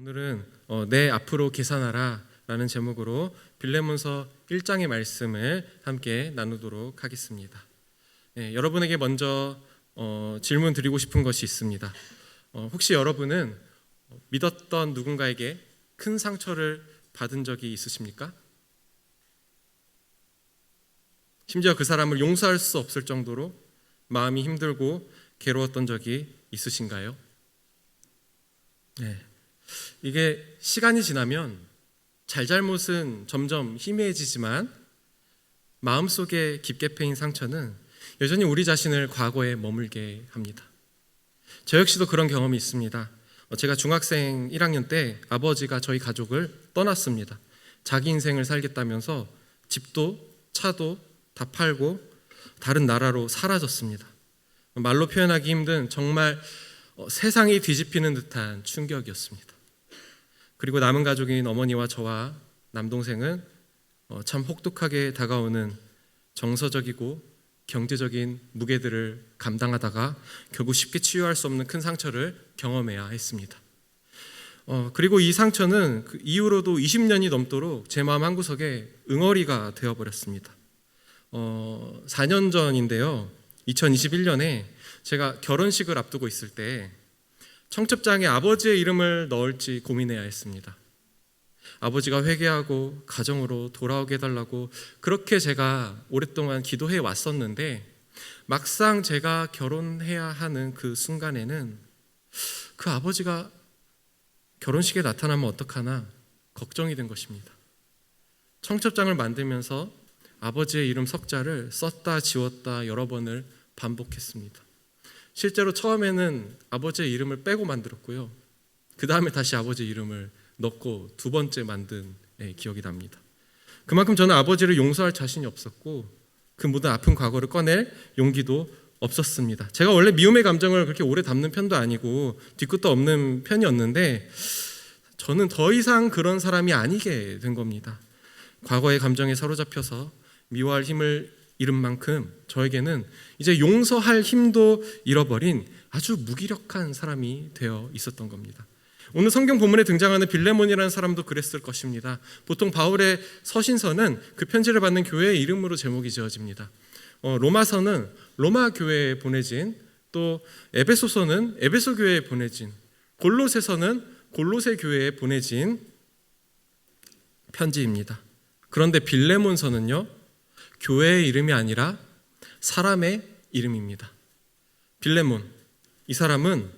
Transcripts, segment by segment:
오늘은 내 앞으로 계산하라 라는 제목으로 빌레몬서 1장의 말씀을 함께 나누도록 하겠습니다. 여러분에게 먼저 질문 드리고 싶은 것이 있습니다. 혹시 여러분은 믿었던 누군가에게 큰 상처를 받은 적이 있으십니까? 심지어 그 사람을 용서할 수 없을 정도로 마음이 힘들고 괴로웠던 적이 있으신가요? 이게 시간이 지나면 잘잘못은 점점 희미해지지만 마음속에 깊게 패인 상처는 여전히 우리 자신을 과거에 머물게 합니다. 저 역시도 그런 경험이 있습니다. 제가 중학생 1학년 때 아버지가 저희 가족을 떠났습니다. 자기 인생을 살겠다면서 집도 차도 다 팔고 다른 나라로 사라졌습니다. 말로 표현하기 힘든 정말 세상이 뒤집히는 듯한 충격이었습니다. 그리고 남은 가족인 어머니와 저와 남동생은 참 혹독하게 다가오는 정서적이고 경제적인 무게들을 감당하다가 결국 쉽게 치유할 수 없는 큰 상처를 경험해야 했습니다. 그리고 이 상처는 그 이후로도 20년이 넘도록 제 마음 한구석에 응어리가 되어버렸습니다. 4년 전인데요, 2021년에 제가 결혼식을 앞두고 있을 때 청첩장에 아버지의 이름을 넣을지 고민해야 했습니다. 아버지가 회개하고 가정으로 돌아오게 해달라고 그렇게 제가 오랫동안 기도해 왔었는데, 막상 제가 결혼해야 하는 그 순간에는 그 아버지가 결혼식에 나타나면 어떡하나 걱정이 된 것입니다. 청첩장을 만들면서 아버지의 이름 석자를 썼다 지웠다 여러 번을 반복했습니다. 실제로 처음에는 아버지의 이름을 빼고 만들었고요, 그 다음에 다시 아버지의 이름을 넣고 두 번째 만든 기억이 납니다. 그만큼 저는 아버지를 용서할 자신이 없었고 그 모든 아픈 과거를 꺼낼 용기도 없었습니다. 제가 원래 미움의 감정을 그렇게 오래 담는 편도 아니고 뒤끝도 없는 편이었는데 저는 더 이상 그런 사람이 아니게 된 겁니다. 과거의 감정에 사로잡혀서 미워할 힘을 잃은 만큼 저에게는 이제 용서할 힘도 잃어버린 아주 무기력한 사람이 되어 있었던 겁니다. 오늘 성경 본문에 등장하는 빌레몬이라는 사람도 그랬을 것입니다. 보통 바울의 서신서는 그 편지를 받는 교회의 이름으로 제목이 지어집니다. 로마서는 로마 교회에 보내진, 또 에베소서는 에베소 교회에 보내진, 골로새서는 골로새 교회에 보내진 편지입니다. 그런데 빌레몬서는요, 교회의 이름이 아니라 사람의 이름입니다. 빌레몬, 이 사람은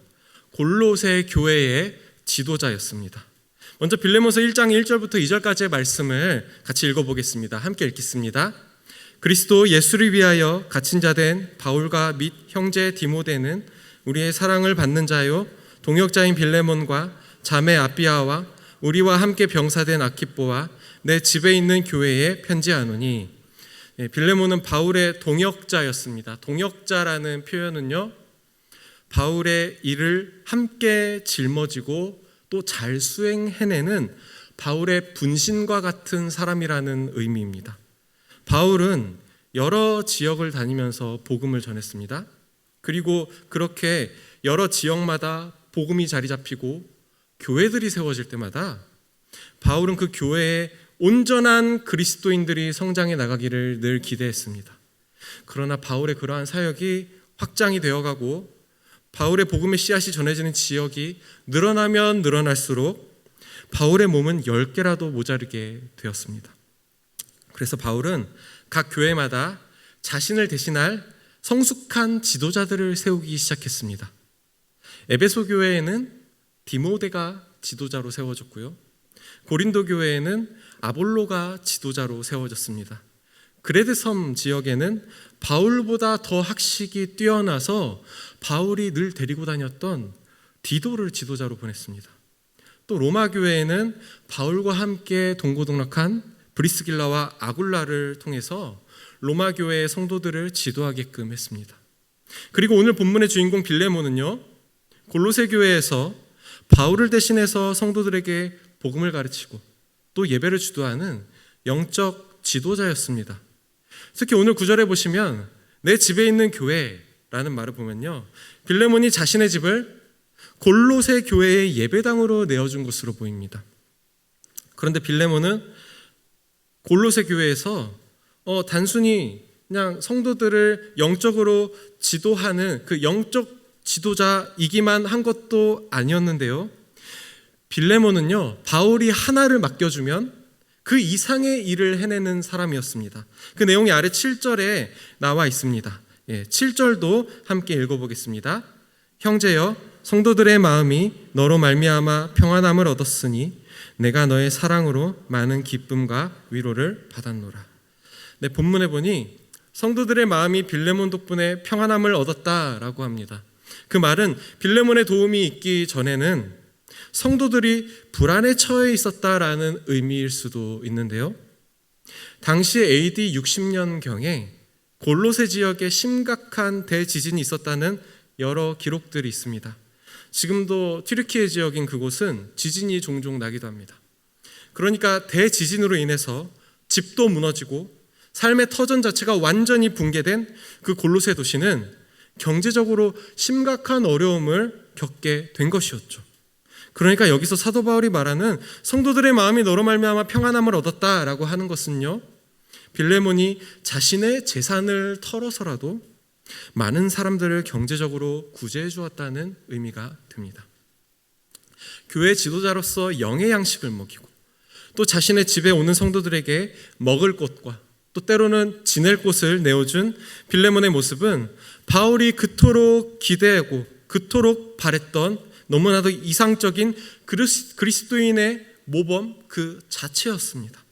골로새 교회의 지도자였습니다. 먼저 빌레몬서 1장 1절부터 2절까지의 말씀을 같이 읽어보겠습니다. 함께 읽겠습니다. 그리스도 예수를 위하여 갇힌 자 된 바울과 및 형제 디모데는 우리의 사랑을 받는 자요 동역자인 빌레몬과 자매 아비아와 우리와 함께 병사된 아키뽀와 내 집에 있는 교회에 편지하노니. 빌레몬은 바울의 동역자였습니다. 동역자라는 표현은요, 바울의 일을 함께 짊어지고 또 잘 수행해내는 바울의 분신과 같은 사람이라는 의미입니다. 바울은 여러 지역을 다니면서 복음을 전했습니다. 그리고 그렇게 여러 지역마다 복음이 자리 잡히고 교회들이 세워질 때마다 바울은 그 교회에 온전한 그리스도인들이 성장해 나가기를 늘 기대했습니다. 그러나 바울의 그러한 사역이 확장이 되어가고 바울의 복음의 씨앗이 전해지는 지역이 늘어나면 늘어날수록 바울의 몸은 10개라도 모자르게 되었습니다. 그래서 바울은 각 교회마다 자신을 대신할 성숙한 지도자들을 세우기 시작했습니다. 에베소 교회에는 디모데가 지도자로 세워졌고요, 고린도 교회에는 아볼로가 지도자로 세워졌습니다. 그레데 섬 지역에는 바울보다 더 학식이 뛰어나서 바울이 늘 데리고 다녔던 디도를 지도자로 보냈습니다. 또 로마 교회에는 바울과 함께 동고동락한 브리스길라와 아굴라를 통해서 로마 교회의 성도들을 지도하게끔 했습니다. 그리고 오늘 본문의 주인공 빌레몬은요, 골로새 교회에서 바울을 대신해서 성도들에게 복음을 가르치고 또 예배를 주도하는 영적 지도자였습니다. 특히 오늘 9절에 보시면 내 집에 있는 교회라는 말을 보면요, 빌레몬이 자신의 집을 골로새 교회의 예배당으로 내어준 것으로 보입니다. 그런데 빌레몬은 골로새 교회에서 단순히 그냥 성도들을 영적으로 지도하는 그 영적 지도자이기만 한 것도 아니었는데요. 빌레몬은요, 바울이 하나를 맡겨주면 그 이상의 일을 해내는 사람이었습니다. 그 내용이 아래 7절에 나와 있습니다. 7절도 함께 읽어보겠습니다. 형제여, 성도들의 마음이 너로 말미암아 평안함을 얻었으니 내가 너의 사랑으로 많은 기쁨과 위로를 받았노라. 본문에 보니 성도들의 마음이 빌레몬 덕분에 평안함을 얻었다라고 합니다. 그 말은 빌레몬의 도움이 있기 전에는 성도들이 불안에 처해 있었다라는 의미일 수도 있는데요. 당시 AD 60년경에 골로새 지역에 심각한 대지진이 있었다는 여러 기록들이 있습니다. 지금도 튀르키예 지역인 그곳은 지진이 종종 나기도 합니다. 그러니까 대지진으로 인해서 집도 무너지고 삶의 터전 자체가 완전히 붕괴된 그 골로새 도시는 경제적으로 심각한 어려움을 겪게 된 것이었죠. 그러니까 여기서 사도 바울이 말하는 성도들의 마음이 너로 말미암아 평안함을 얻었다라고 하는 것은요, 빌레몬이 자신의 재산을 털어서라도 많은 사람들을 경제적으로 구제해 주었다는 의미가 듭니다. 교회 지도자로서 영의 양식을 먹이고 또 자신의 집에 오는 성도들에게 먹을 곳과 또 때로는 지낼 곳을 내어준 빌레몬의 모습은 바울이 그토록 기대하고 그토록 바랬던 너무나도 이상적인 그리스도인의 모범 그 자체였습니다.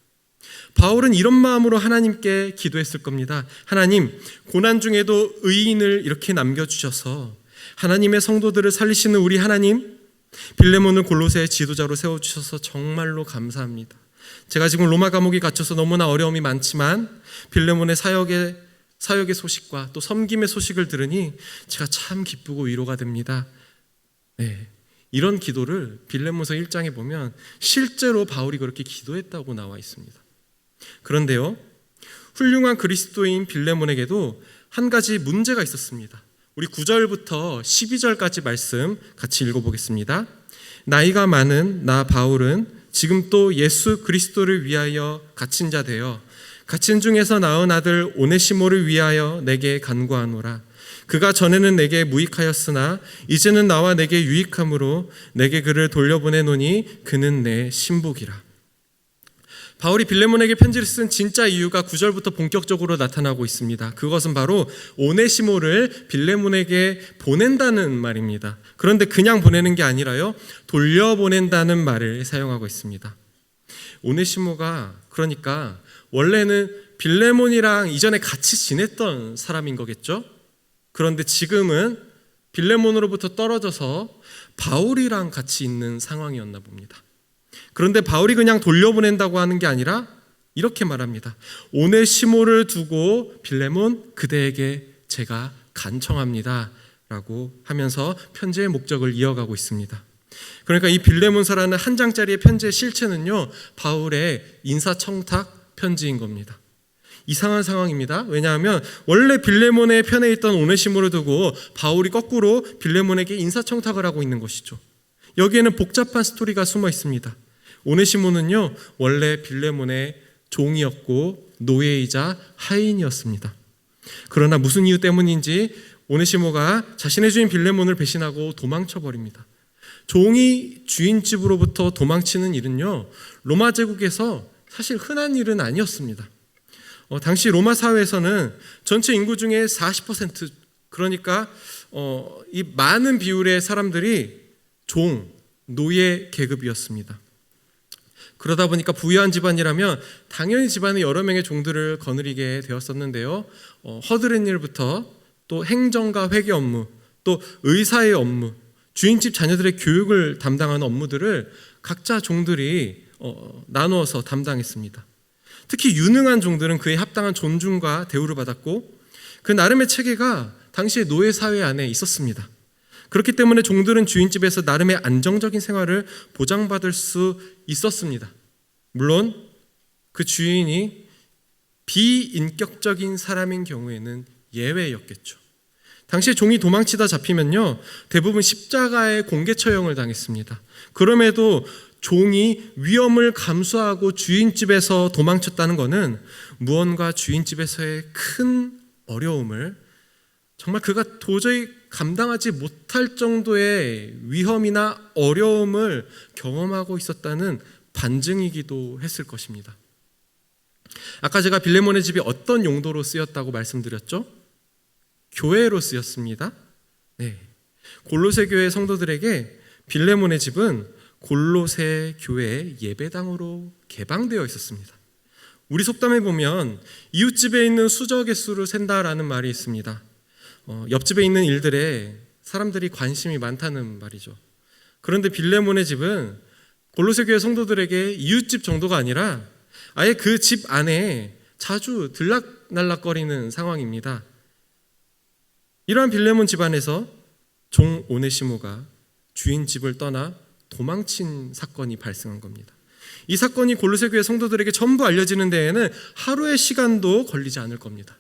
바울은 이런 마음으로 하나님께 기도했을 겁니다. 하나님, 고난 중에도 의인을 이렇게 남겨주셔서 하나님의 성도들을 살리시는 우리 하나님, 빌레몬을 골로새의 지도자로 세워주셔서 정말로 감사합니다. 제가 지금 로마 감옥에 갇혀서 너무나 어려움이 많지만 빌레몬의 사역의 소식과 또 섬김의 소식을 들으니 제가 참 기쁘고 위로가 됩니다. 이런 기도를 빌레몬서 1장에 보면 실제로 바울이 그렇게 기도했다고 나와 있습니다. 그런데요, 훌륭한 그리스도인 빌레몬에게도 한 가지 문제가 있었습니다. 우리 9절부터 12절까지 말씀 같이 읽어보겠습니다. 나이가 많은 나 바울은 지금 또 예수 그리스도를 위하여 갇힌 자 되어 갇힌 중에서 낳은 아들 오네시모를 위하여 내게 간구하노라. 그가 전에는 내게 무익하였으나 이제는 나와 내게 유익함으로 내게 그를 돌려보내노니 그는 내 신복이라. 바울이 빌레몬에게 편지를 쓴 진짜 이유가 9절부터 본격적으로 나타나고 있습니다. 그것은 바로 오네시모를 빌레몬에게 보낸다는 말입니다. 그런데 그냥 보내는 게 아니라요, 돌려보낸다는 말을 사용하고 있습니다. 오네시모가 그러니까 원래는 빌레몬이랑 이전에 같이 지냈던 사람인 거겠죠? 그런데 지금은 빌레몬으로부터 떨어져서 바울이랑 같이 있는 상황이었나 봅니다. 그런데 바울이 그냥 돌려보낸다고 하는 게 아니라 이렇게 말합니다. 오네시모를 두고 빌레몬 그대에게 제가 간청합니다 라고 하면서 편지의 목적을 이어가고 있습니다. 그러니까 이 빌레몬서라는 한 장짜리의 편지의 실체는요, 바울의 인사청탁 편지인 겁니다. 이상한 상황입니다. 왜냐하면 원래 빌레몬의 편에 있던 오네시모를 두고 바울이 거꾸로 빌레몬에게 인사청탁을 하고 있는 것이죠. 여기에는 복잡한 스토리가 숨어 있습니다. 오네시모는요, 원래 빌레몬의 종이었고 노예이자 하인이었습니다. 그러나 무슨 이유 때문인지 오네시모가 자신의 주인 빌레몬을 배신하고 도망쳐버립니다. 종이 주인 집으로부터 도망치는 일은요, 로마 제국에서 사실 흔한 일은 아니었습니다. 당시 로마 사회에서는 전체 인구 중에 40%, 그러니까 이 많은 비율의 사람들이 노예 계급이었습니다. 그러다 보니까 부유한 집안이라면 당연히 집안에 여러 명의 종들을 거느리게 되었었는데요. 허드렛 일부터 또 행정과 회계 업무, 또 의사의 업무, 주인집 자녀들의 교육을 담당하는 업무들을 각자 종들이 나누어서 담당했습니다. 특히 유능한 종들은 그에 합당한 존중과 대우를 받았고 그 나름의 체계가 당시의 노예 사회 안에 있었습니다. 그렇기 때문에 종들은 주인집에서 나름의 안정적인 생활을 보장받을 수 있었습니다. 물론 그 주인이 비인격적인 사람인 경우에는 예외였겠죠. 당시에 종이 도망치다 잡히면요, 대부분 십자가의 공개 처형을 당했습니다. 그럼에도 종이 위험을 감수하고 주인집에서 도망쳤다는 것은 무언가 주인집에서의 큰 어려움을, 정말 그가 도저히 감당하지 못할 정도의 위험이나 어려움을 경험하고 있었다는 반증이기도 했을 것입니다. 아까 제가 빌레몬의 집이 어떤 용도로 쓰였다고 말씀드렸죠? 교회로 쓰였습니다. 네. 골로새 교회 성도들에게 빌레몬의 집은 골로새 교회 예배당으로 개방되어 있었습니다. 우리 속담에 보면 이웃집에 있는 수저 개수를 센다라는 말이 있습니다. 옆집에 있는 일들에 사람들이 관심이 많다는 말이죠. 그런데 빌레몬의 집은 골로새 교회 성도들에게 이웃집 정도가 아니라 아예 그 집 안에 자주 들락날락거리는 상황입니다. 이러한 빌레몬 집안에서 종 오네시모가 주인 집을 떠나 도망친 사건이 발생한 겁니다. 이 사건이 골로새 교회 성도들에게 전부 알려지는 데에는 하루의 시간도 걸리지 않을 겁니다.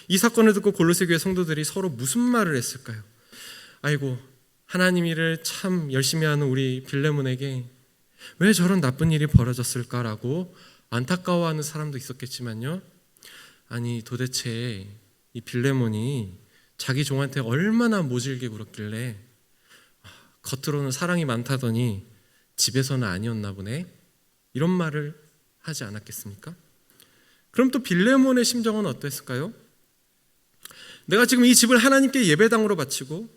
이 사건을 듣고 골로새 교회 성도들이 서로 무슨 말을 했을까요? 아이고, 하나님 일을 참 열심히 하는 우리 빌레몬에게 왜 저런 나쁜 일이 벌어졌을까라고 안타까워하는 사람도 있었겠지만요, 아니 도대체 이 빌레몬이 자기 종한테 얼마나 모질게 굴었길래 겉으로는 사랑이 많다더니 집에서는 아니었나 보네, 이런 말을 하지 않았겠습니까? 그럼 또 빌레몬의 심정은 어땠을까요? 내가 지금 이 집을 하나님께 예배당으로 바치고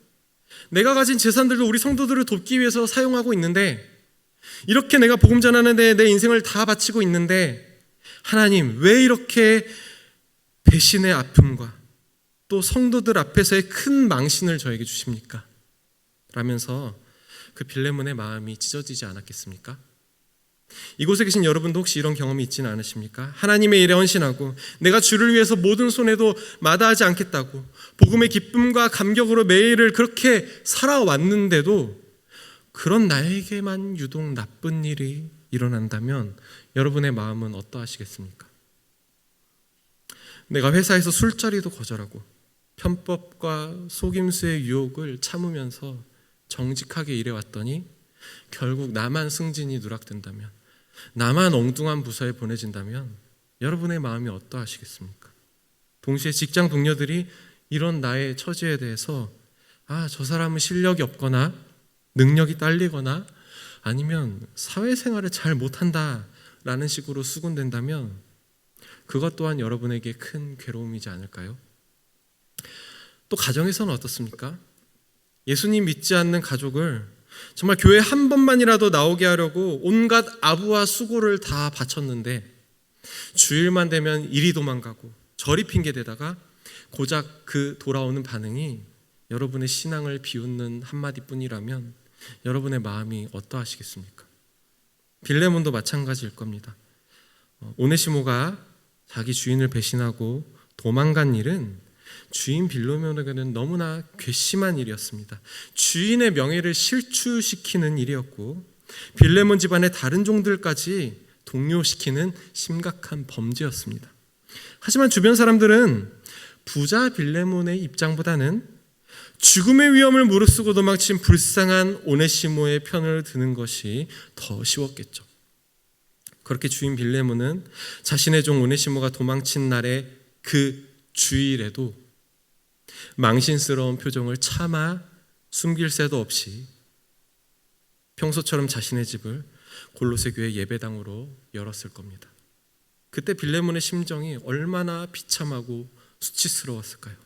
내가 가진 재산들도 우리 성도들을 돕기 위해서 사용하고 있는데, 이렇게 내가 복음 전하는데 내 인생을 다 바치고 있는데 하나님 왜 이렇게 배신의 아픔과 또 성도들 앞에서의 큰 망신을 저에게 주십니까? 라면서 그 빌레몬의 마음이 찢어지지 않았겠습니까? 이곳에 계신 여러분도 혹시 이런 경험이 있지는 않으십니까? 하나님의 일에 헌신하고 내가 주를 위해서 모든 손해도 마다하지 않겠다고 복음의 기쁨과 감격으로 매일을 그렇게 살아왔는데도 그런 나에게만 유독 나쁜 일이 일어난다면 여러분의 마음은 어떠하시겠습니까? 내가 회사에서 술자리도 거절하고 편법과 속임수의 유혹을 참으면서 정직하게 일해왔더니 결국 나만 승진이 누락된다면, 나만 엉뚱한 부서에 보내진다면 여러분의 마음이 어떠하시겠습니까? 동시에 직장 동료들이 이런 나의 처지에 대해서 저 사람은 실력이 없거나 능력이 딸리거나 아니면 사회생활을 잘 못한다라는 식으로 수군된다면 그것 또한 여러분에게 큰 괴로움이지 않을까요? 또 가정에서는 어떻습니까? 예수님 믿지 않는 가족을 정말 교회 한 번만이라도 나오게 하려고 온갖 아부와 수고를 다 바쳤는데 주일만 되면 이리 도망가고 저리 핑계대다가 고작 그 돌아오는 반응이 여러분의 신앙을 비웃는 한마디뿐이라면 여러분의 마음이 어떠하시겠습니까? 빌레몬도 마찬가지일 겁니다. 오네시모가 자기 주인을 배신하고 도망간 일은 주인 빌레몬에게는 너무나 괘씸한 일이었습니다. 주인의 명예를 실추시키는 일이었고 빌레몬 집안의 다른 종들까지 동요시키는 심각한 범죄였습니다. 하지만 주변 사람들은 부자 빌레몬의 입장보다는 죽음의 위험을 무릅쓰고 도망친 불쌍한 오네시모의 편을 드는 것이 더 쉬웠겠죠. 그렇게 주인 빌레몬은 자신의 종 오네시모가 도망친 날의 그 주일에도 망신스러운 표정을 차마 숨길 새도 없이 평소처럼 자신의 집을 골로새 교회 예배당으로 열었을 겁니다. 그때 빌레몬의 심정이 얼마나 비참하고 수치스러웠을까요?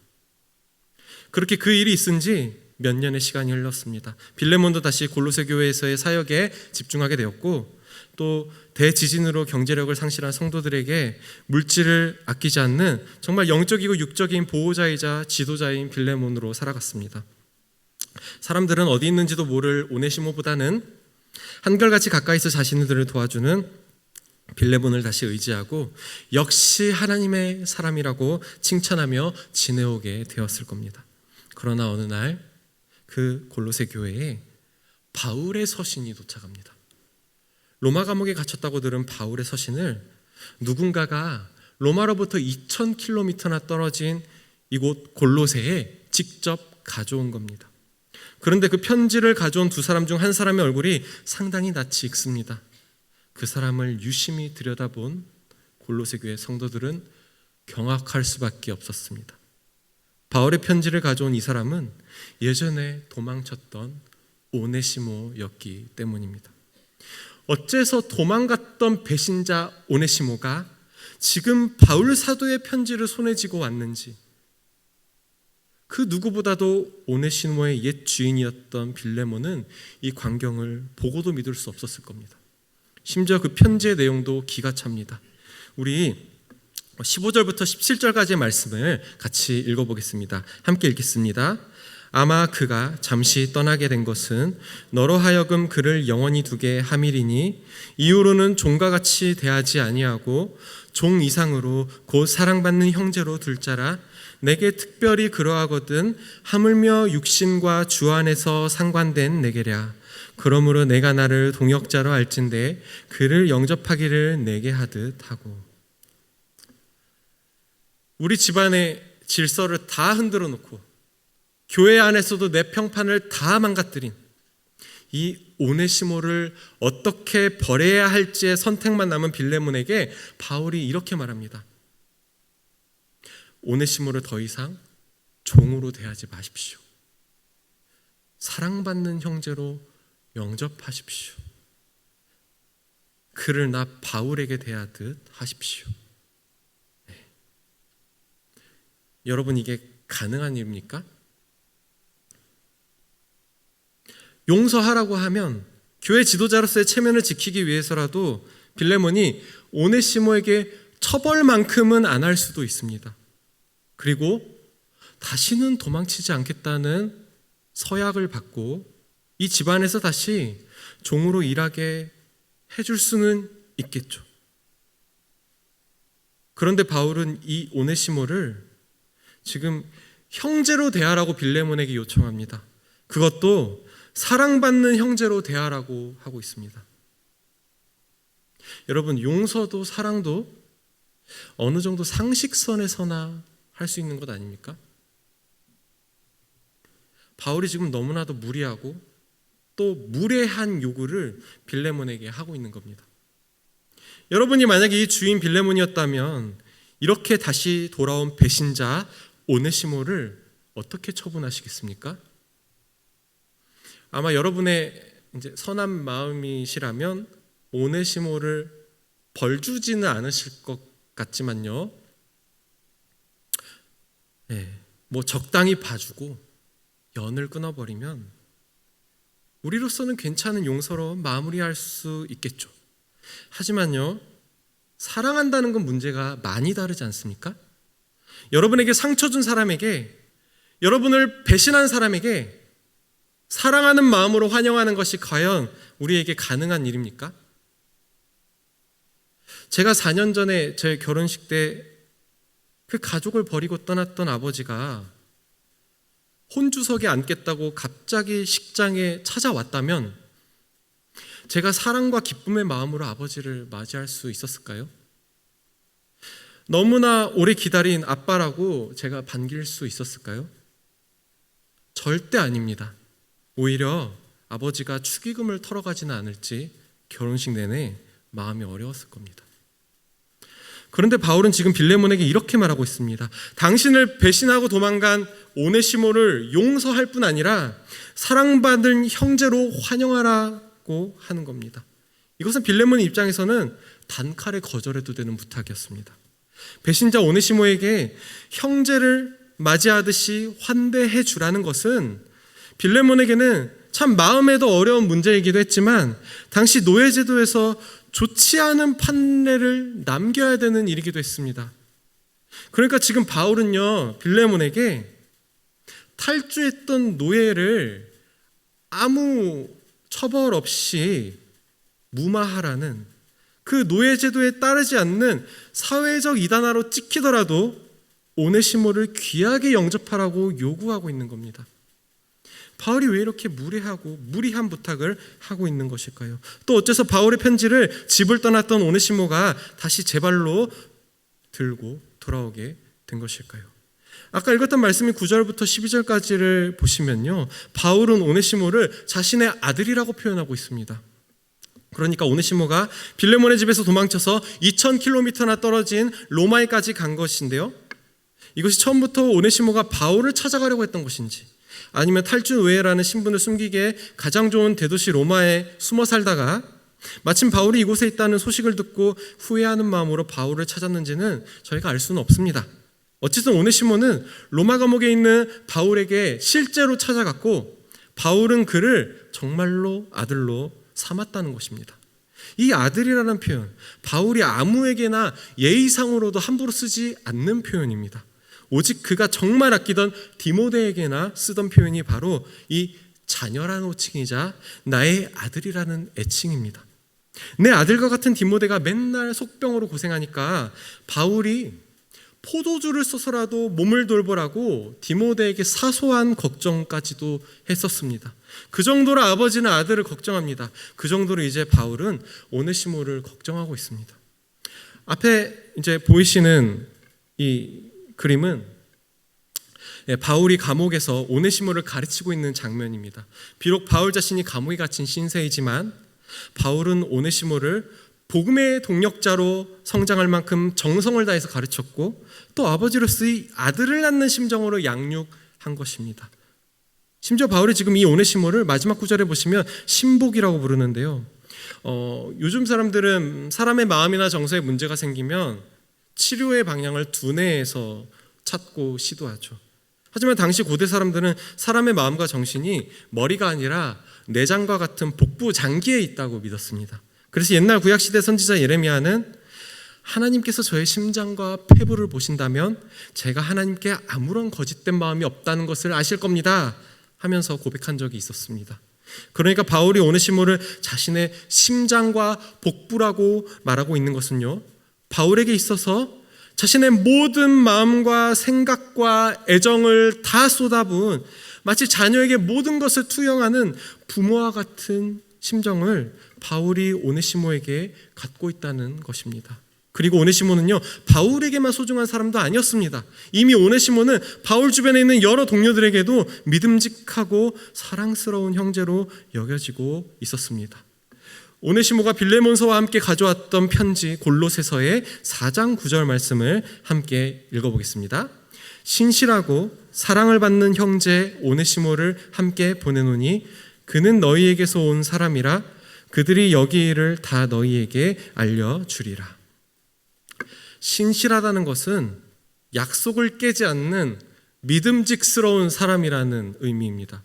그렇게 그 일이 있은 지 몇 년의 시간이 흘렀습니다. 빌레몬도 다시 골로새 교회에서의 사역에 집중하게 되었고 또 대지진으로 경제력을 상실한 성도들에게 물질을 아끼지 않는 정말 영적이고 육적인 보호자이자 지도자인 빌레몬으로 살아갔습니다. 사람들은 어디 있는지도 모를 오네시모보다는 한결같이 가까이서 자신들을 도와주는 빌레몬을 다시 의지하고 역시 하나님의 사람이라고 칭찬하며 지내오게 되었을 겁니다. 그러나 어느 날 그 골로새 교회에 바울의 서신이 도착합니다. 로마 감옥에 갇혔다고 들은 바울의 서신을 누군가가 로마로부터 2000km나 떨어진 이곳 골로새에 직접 가져온 겁니다. 그런데 그 편지를 가져온 두 사람 중 한 사람의 얼굴이 상당히 낯이 익습니다. 그 사람을 유심히 들여다본 골로새 교회 성도들은 경악할 수밖에 없었습니다. 바울의 편지를 가져온 이 사람은 예전에 도망쳤던 오네시모였기 때문입니다. 어째서 도망갔던 배신자 오네시모가 지금 바울 사도의 편지를 손에 쥐고 왔는지, 그 누구보다도 오네시모의 옛 주인이었던 빌레몬은 이 광경을 보고도 믿을 수 없었을 겁니다. 심지어 그 편지의 내용도 기가 찹니다. 우리 15절부터 17절까지의 말씀을 같이 읽어보겠습니다. 함께 읽겠습니다. 아마 그가 잠시 떠나게 된 것은 너로 하여금 그를 영원히 두게 함이리니 이후로는 종과 같이 대하지 아니하고 종 이상으로 곧 사랑받는 형제로 둘 자라. 내게 특별히 그러하거든 하물며 육신과 주 안에서 상관된 내게랴. 그러므로 내가 나를 동역자로 알진대 그를 영접하기를 내게 하듯 하고. 우리 집안의 질서를 다 흔들어 놓고 교회 안에서도 내 평판을 다 망가뜨린 이 오네시모를 어떻게 버려야 할지의 선택만 남은 빌레몬에게 바울이 이렇게 말합니다. 오네시모를 더 이상 종으로 대하지 마십시오. 사랑받는 형제로 영접하십시오. 그를 나 바울에게 대하듯 하십시오. 네. 여러분, 이게 가능한 일입니까? 용서하라고 하면 교회 지도자로서의 체면을 지키기 위해서라도 빌레몬이 오네시모에게 처벌만큼은 안 할 수도 있습니다. 그리고 다시는 도망치지 않겠다는 서약을 받고 이 집안에서 다시 종으로 일하게 해줄 수는 있겠죠. 그런데 바울은 이 오네시모를 지금 형제로 대하라고 빌레몬에게 요청합니다. 그것도 사랑받는 형제로 대하라고 하고 있습니다. 여러분, 용서도 사랑도 어느 정도 상식선에서나 할 수 있는 것 아닙니까? 바울이 지금 너무나도 무리하고 또 무례한 요구를 빌레몬에게 하고 있는 겁니다. 여러분이 만약에 이 주인 빌레몬이었다면 이렇게 다시 돌아온 배신자 오네시모를 어떻게 처분하시겠습니까? 아마 여러분의 이제 선한 마음이시라면 오네시모를 벌 주지는 않으실 것 같지만요. 네, 뭐 적당히 봐주고 연을 끊어버리면 우리로서는 괜찮은 용서로 마무리할 수 있겠죠. 하지만요, 사랑한다는 건 문제가 많이 다르지 않습니까? 여러분에게 상처 준 사람에게, 여러분을 배신한 사람에게 사랑하는 마음으로 환영하는 것이 과연 우리에게 가능한 일입니까? 제가 4년 전에 제 결혼식 때 그 가족을 버리고 떠났던 아버지가 혼주석에 앉겠다고 갑자기 식장에 찾아왔다면 제가 사랑과 기쁨의 마음으로 아버지를 맞이할 수 있었을까요? 너무나 오래 기다린 아빠라고 제가 반길 수 있었을까요? 절대 아닙니다. 오히려 아버지가 축의금을 털어가지는 않을지 결혼식 내내 마음이 어려웠을 겁니다. 그런데 바울은 지금 빌레몬에게 이렇게 말하고 있습니다. 당신을 배신하고 도망간 오네시모를 용서할 뿐 아니라 사랑받은 형제로 환영하라고 하는 겁니다. 이것은 빌레몬의 입장에서는 단칼에 거절해도 되는 부탁이었습니다. 배신자 오네시모에게 형제를 맞이하듯이 환대해 주라는 것은 빌레몬에게는 참 마음에도 어려운 문제이기도 했지만 당시 노예제도에서 좋지 않은 판례를 남겨야 되는 일이기도 했습니다. 그러니까 지금 바울은요, 빌레몬에게 탈주했던 노예를 아무 처벌 없이 무마하라는, 그 노예제도에 따르지 않는 사회적 이단화로 찍히더라도 오네시모를 귀하게 영접하라고 요구하고 있는 겁니다. 바울이 왜 이렇게 무례하고 무리한 부탁을 하고 있는 것일까요? 또 어째서 바울의 편지를 집을 떠났던 오네시모가 다시 제 발로 들고 돌아오게 된 것일까요? 아까 읽었던 말씀이 9절부터 12절까지를 보시면요, 바울은 오네시모를 자신의 아들이라고 표현하고 있습니다. 그러니까 오네시모가 빌레몬의 집에서 도망쳐서 2000km나 떨어진 로마에까지 간 것인데요, 이것이 처음부터 오네시모가 바울을 찾아가려고 했던 것인지, 아니면 탈주 외라는 신분을 숨기기에 가장 좋은 대도시 로마에 숨어 살다가 마침 바울이 이곳에 있다는 소식을 듣고 후회하는 마음으로 바울을 찾았는지는 저희가 알 수는 없습니다. 어쨌든 오네시모는 로마 감옥에 있는 바울에게 실제로 찾아갔고, 바울은 그를 정말로 아들로 삼았다는 것입니다. 이 아들이라는 표현, 바울이 아무에게나 예의상으로도 함부로 쓰지 않는 표현입니다. 오직 그가 정말 아끼던 디모데에게나 쓰던 표현이 바로 이 자녀라는 호칭이자 나의 아들이라는 애칭입니다. 내 아들과 같은 디모데가 맨날 속병으로 고생하니까 바울이 포도주를 써서라도 몸을 돌보라고 디모데에게 사소한 걱정까지도 했었습니다. 그 정도로 아버지는 아들을 걱정합니다. 그 정도로 이제 바울은 오네시모를 걱정하고 있습니다. 앞에 이제 보이시는 이 그림은 바울이 감옥에서 오네시모를 가르치고 있는 장면입니다. 비록 바울 자신이 감옥에 갇힌 신세이지만 바울은 오네시모를 복음의 동력자로 성장할 만큼 정성을 다해서 가르쳤고, 또 아버지로서 이 아들을 낳는 심정으로 양육한 것입니다. 심지어 바울이 지금 이 오네시모를 마지막 구절에 보시면 신복이라고 부르는데요, 요즘 사람들은 사람의 마음이나 정서에 문제가 생기면 치료의 방향을 두뇌에서 찾고 시도하죠. 하지만 당시 고대 사람들은 사람의 마음과 정신이 머리가 아니라 내장과 같은 복부 장기에 있다고 믿었습니다. 그래서 옛날 구약시대 선지자 예레미야는 하나님께서 저의 심장과 폐부를 보신다면 제가 하나님께 아무런 거짓된 마음이 없다는 것을 아실 겁니다 하면서 고백한 적이 있었습니다. 그러니까 바울이 오네시모를 자신의 심장과 복부라고 말하고 있는 것은요, 바울에게 있어서 자신의 모든 마음과 생각과 애정을 다 쏟아부은 마치 자녀에게 모든 것을 투영하는 부모와 같은 심정을 바울이 오네시모에게 갖고 있다는 것입니다. 그리고 오네시모는요, 바울에게만 소중한 사람도 아니었습니다. 이미 오네시모는 바울 주변에 있는 여러 동료들에게도 믿음직하고 사랑스러운 형제로 여겨지고 있었습니다. 오네시모가 빌레몬서와 함께 가져왔던 편지 골로새서의 4장 9절 말씀을 함께 읽어보겠습니다. 신실하고 사랑을 받는 형제 오네시모를 함께 보내노니 그는 너희에게서 온 사람이라 그들이 여기 일을 다 너희에게 알려주리라. 신실하다는 것은 약속을 깨지 않는 믿음직스러운 사람이라는 의미입니다.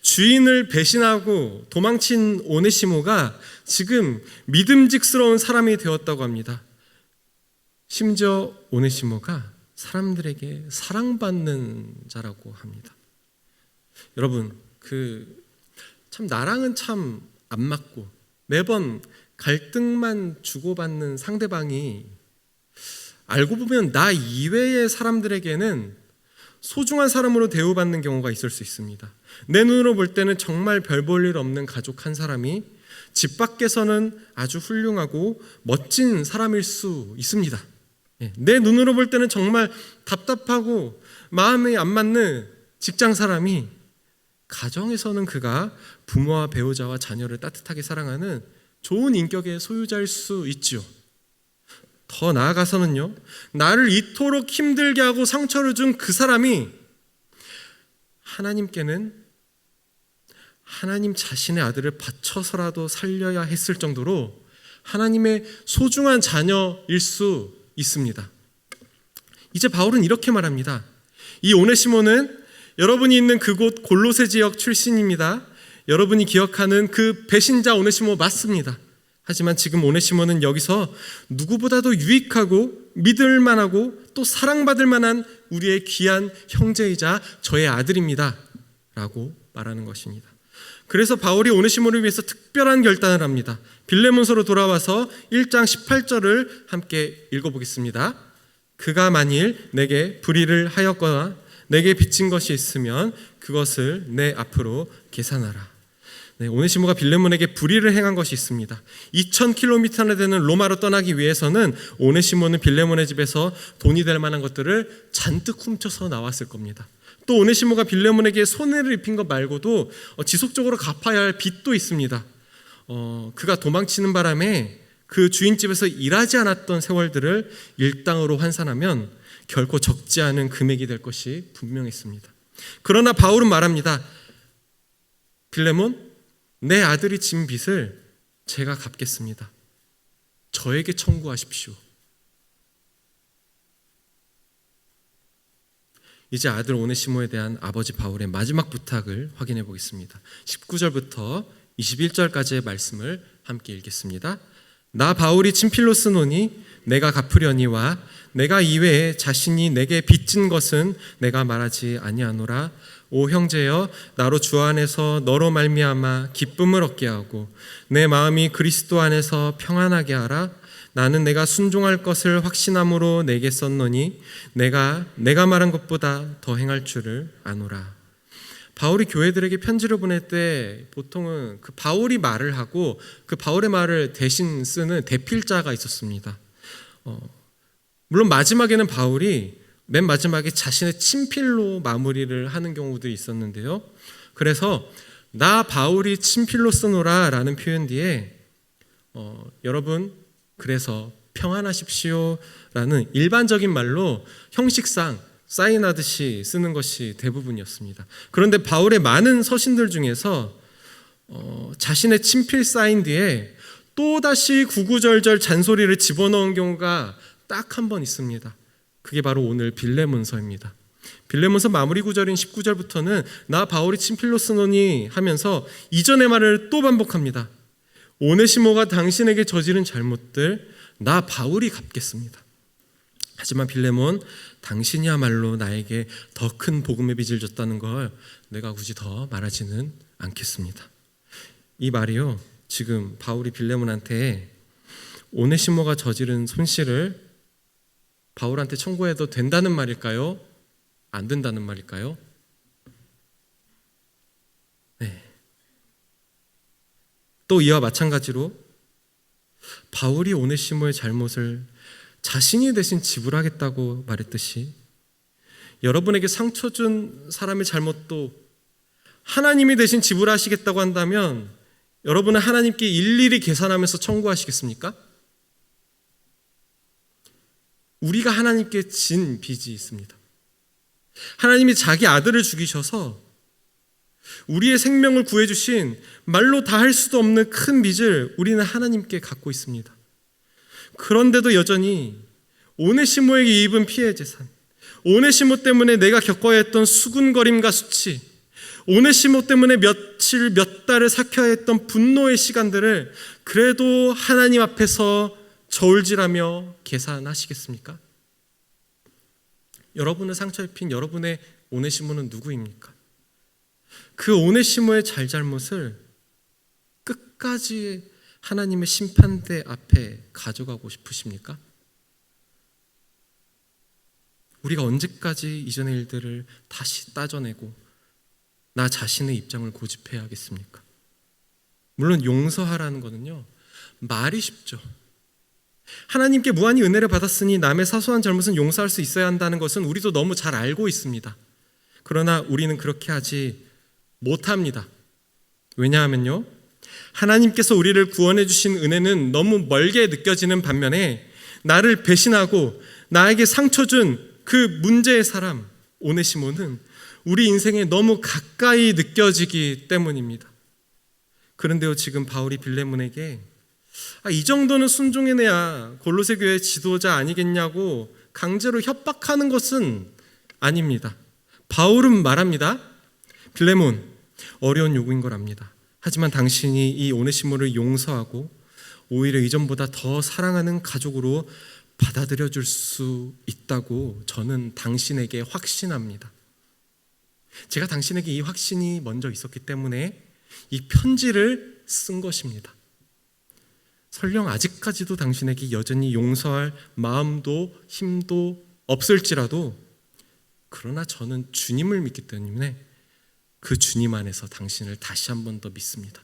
주인을 배신하고 도망친 오네시모가 지금 믿음직스러운 사람이 되었다고 합니다. 심지어 오네시모가 사람들에게 사랑받는 자라고 합니다. 여러분, 참 나랑은 참 안 맞고 매번 갈등만 주고받는 상대방이 알고 보면 나 이외의 사람들에게는 소중한 사람으로 대우받는 경우가 있을 수 있습니다. 내 눈으로 볼 때는 정말 별 볼 일 없는 가족 한 사람이 집 밖에서는 아주 훌륭하고 멋진 사람일 수 있습니다. 내 눈으로 볼 때는 정말 답답하고 마음이 안 맞는 직장 사람이 가정에서는 그가 부모와 배우자와 자녀를 따뜻하게 사랑하는 좋은 인격의 소유자일 수 있죠. 더 나아가서는요, 나를 이토록 힘들게 하고 상처를 준 그 사람이 하나님께는 하나님 자신의 아들을 바쳐서라도 살려야 했을 정도로 하나님의 소중한 자녀일 수 있습니다. 이제 바울은 이렇게 말합니다. 이 오네시모는 여러분이 있는 그곳 골로새 지역 출신입니다. 여러분이 기억하는 그 배신자 오네시모 맞습니다. 하지만 지금 오네시모는 여기서 누구보다도 유익하고 믿을만하고 또 사랑받을 만한 우리의 귀한 형제이자 저의 아들입니다 라고 말하는 것입니다. 그래서 바울이 오네시모를 위해서 특별한 결단을 합니다. 빌레몬서로 돌아와서 1장 18절을 함께 읽어보겠습니다. 그가 만일 내게 불의를 하였거나 내게 빚진 것이 있으면 그것을 내 앞으로 계산하라. 네, 오네시모가 빌레몬에게 불의를 행한 것이 있습니다. 2000km나 되는 로마로 떠나기 위해서는 오네시모는 빌레몬의 집에서 돈이 될 만한 것들을 잔뜩 훔쳐서 나왔을 겁니다. 또 오네시모가 빌레몬에게 손해를 입힌 것 말고도 지속적으로 갚아야 할 빚도 있습니다. 그가 도망치는 바람에 그 주인집에서 일하지 않았던 세월들을 일당으로 환산하면 결코 적지 않은 금액이 될 것이 분명했습니다. 그러나 바울은 말합니다. 빌레몬, 내 아들이 진 빚을 제가 갚겠습니다. 저에게 청구하십시오. 이제 아들 오네시모에 대한 아버지 바울의 마지막 부탁을 확인해 보겠습니다. 19절부터 21절까지의 말씀을 함께 읽겠습니다. 나 바울이 친필로 쓰노니 내가 갚으려니와 내가 이외에 자신이 내게 빚진 것은 내가 말하지 아니하노라. 오 형제여, 나로 주 안에서 너로 말미암아 기쁨을 얻게 하고 내 마음이 그리스도 안에서 평안하게 하라. 나는 내가 순종할 것을 확신함으로 내게 썼노니 내가 말한 것보다 더 행할 줄을 아노라. 바울이 교회들에게 편지를 보낼 때 보통은 그 바울이 말을 하고 그 바울의 말을 대신 쓰는 대필자가 있었습니다. 물론 마지막에는 바울이 맨 마지막에 자신의 친필로 마무리를 하는 경우들이 있었는데요. 그래서 나 바울이 친필로 쓰노라 라는 표현 뒤에 여러분 그래서 평안하십시오 라는 일반적인 말로 형식상 사인하듯이 쓰는 것이 대부분이었습니다. 그런데 바울의 많은 서신들 중에서 자신의 친필 사인 뒤에 또다시 구구절절 잔소리를 집어넣은 경우가 딱 한 번 있습니다. 그게 바로 오늘 빌레몬서입니다. 빌레몬서 마무리 구절인 19절부터는 나 바울이 친필로 쓰노니 하면서 이전의 말을 또 반복합니다. 오네시모가 당신에게 저지른 잘못들 나 바울이 갚겠습니다. 하지만 빌레몬, 당신이야말로 나에게 더 큰 복음의 빚을 졌다는 걸 내가 굳이 더 말하지는 않겠습니다. 이 말이요, 지금 바울이 빌레몬한테 오네시모가 저지른 손실을 바울한테 청구해도 된다는 말일까요? 안 된다는 말일까요? 네. 또 이와 마찬가지로 바울이 오네시모의 잘못을 자신이 대신 지불하겠다고 말했듯이 여러분에게 상처 준 사람의 잘못도 하나님이 대신 지불하시겠다고 한다면 여러분은 하나님께 일일이 계산하면서 청구하시겠습니까? 우리가 하나님께 진 빚이 있습니다. 하나님이 자기 아들을 죽이셔서 우리의 생명을 구해주신 말로 다 할 수도 없는 큰 빚을 우리는 하나님께 갖고 있습니다. 그런데도 여전히 오네시모에게 입은 피해 재산, 오네시모 때문에 내가 겪어야 했던 수군거림과 수치, 오네시모 때문에 며칠 몇 달을 삭혀야 했던 분노의 시간들을 그래도 하나님 앞에서 저울질하며 계산하시겠습니까? 여러분을 상처 입힌 여러분의 오네시모는 누구입니까? 그 오네시모의 잘잘못을 끝까지 하나님의 심판대 앞에 가져가고 싶으십니까? 우리가 언제까지 이전의 일들을 다시 따져내고 나 자신의 입장을 고집해야겠습니까? 물론 용서하라는 것은요, 말이 쉽죠. 하나님께 무한히 은혜를 받았으니 남의 사소한 잘못은 용서할 수 있어야 한다는 것은 우리도 너무 잘 알고 있습니다. 그러나 우리는 그렇게 하지 못합니다. 왜냐하면요, 하나님께서 우리를 구원해 주신 은혜는 너무 멀게 느껴지는 반면에 나를 배신하고 나에게 상처 준 그 문제의 사람 오네시모는 우리 인생에 너무 가까이 느껴지기 때문입니다. 그런데요, 지금 바울이 빌레몬에게 이 정도는 순종해내야 골로새 교회 지도자 아니겠냐고 강제로 협박하는 것은 아닙니다. 바울은 말합니다. 빌레몬, 어려운 요구인 걸 압니다. 하지만 당신이 이 오네시모를 용서하고 오히려 이전보다 더 사랑하는 가족으로 받아들여 줄 수 있다고 저는 당신에게 확신합니다. 제가 당신에게 이 확신이 먼저 있었기 때문에 이 편지를 쓴 것입니다. 설령 아직까지도 당신에게 여전히 용서할 마음도 힘도 없을지라도 그러나 저는 주님을 믿기 때문에 그 주님 안에서 당신을 다시 한 번 더 믿습니다.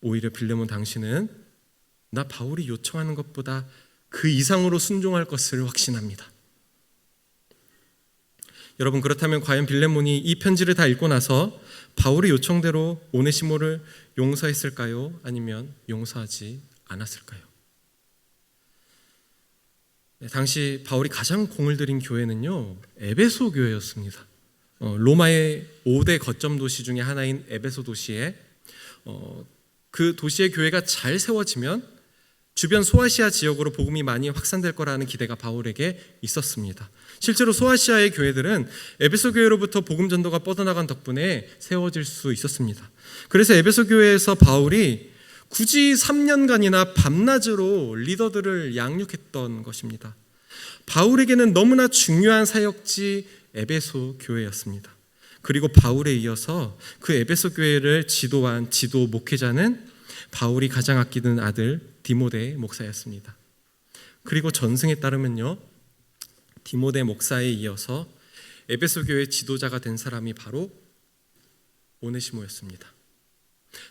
오히려 빌레몬 당신은 나 바울이 요청하는 것보다 그 이상으로 순종할 것을 확신합니다. 여러분, 그렇다면 과연 빌레몬이 이 편지를 다 읽고 나서 바울의 요청대로 오네시모를 용서했을까요? 아니면 용서하지 않았을까요? 당시 바울이 가장 공을 들인 교회는요, 에베소 교회였습니다. 로마의 5대 거점 도시 중에 하나인 에베소 도시에 그 도시의 교회가 잘 세워지면 주변 소아시아 지역으로 복음이 많이 확산될 거라는 기대가 바울에게 있었습니다. 실제로 소아시아의 교회들은 에베소 교회로부터 복음 전도가 뻗어나간 덕분에 세워질 수 있었습니다. 그래서 에베소 교회에서 바울이 굳이 3년간이나 밤낮으로 리더들을 양육했던 것입니다. 바울에게는 너무나 중요한 사역지 에베소 교회였습니다. 그리고 바울에 이어서 그 에베소 교회를 지도한 지도 목회자는 바울이 가장 아끼는 아들 디모데 목사였습니다. 그리고 전승에 따르면요, 디모데 목사에 이어서 에베소 교회 지도자가 된 사람이 바로 오네시모였습니다.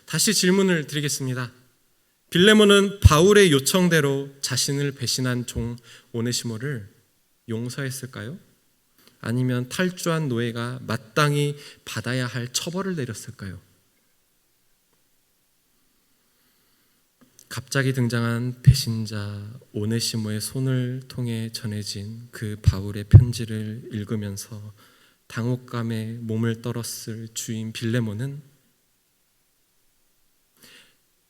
다시 질문을 드리겠습니다. 빌레몬은 바울의 요청대로 자신을 배신한 종 오네시모를 용서했을까요? 아니면 탈주한 노예가 마땅히 받아야 할 처벌을 내렸을까요? 갑자기 등장한 배신자 오네시모의 손을 통해 전해진 그 바울의 편지를 읽으면서 당혹감에 몸을 떨었을 주인 빌레몬은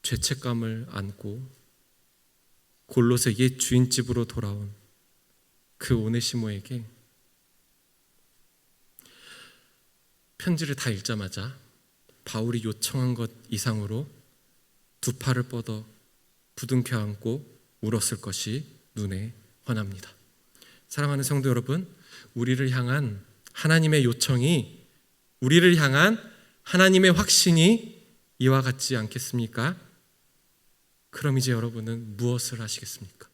죄책감을 안고 골로새 옛 주인집으로 돌아온 그 오네시모에게 편지를 다 읽자마자 바울이 요청한 것 이상으로 두 팔을 뻗어 부둥켜 안고 울었을 것이 눈에 환합니다. 사랑하는 성도 여러분, 우리를 향한 하나님의 요청이, 우리를 향한 하나님의 확신이 이와 같지 않겠습니까? 그럼 이제 여러분은 무엇을 하시겠습니까?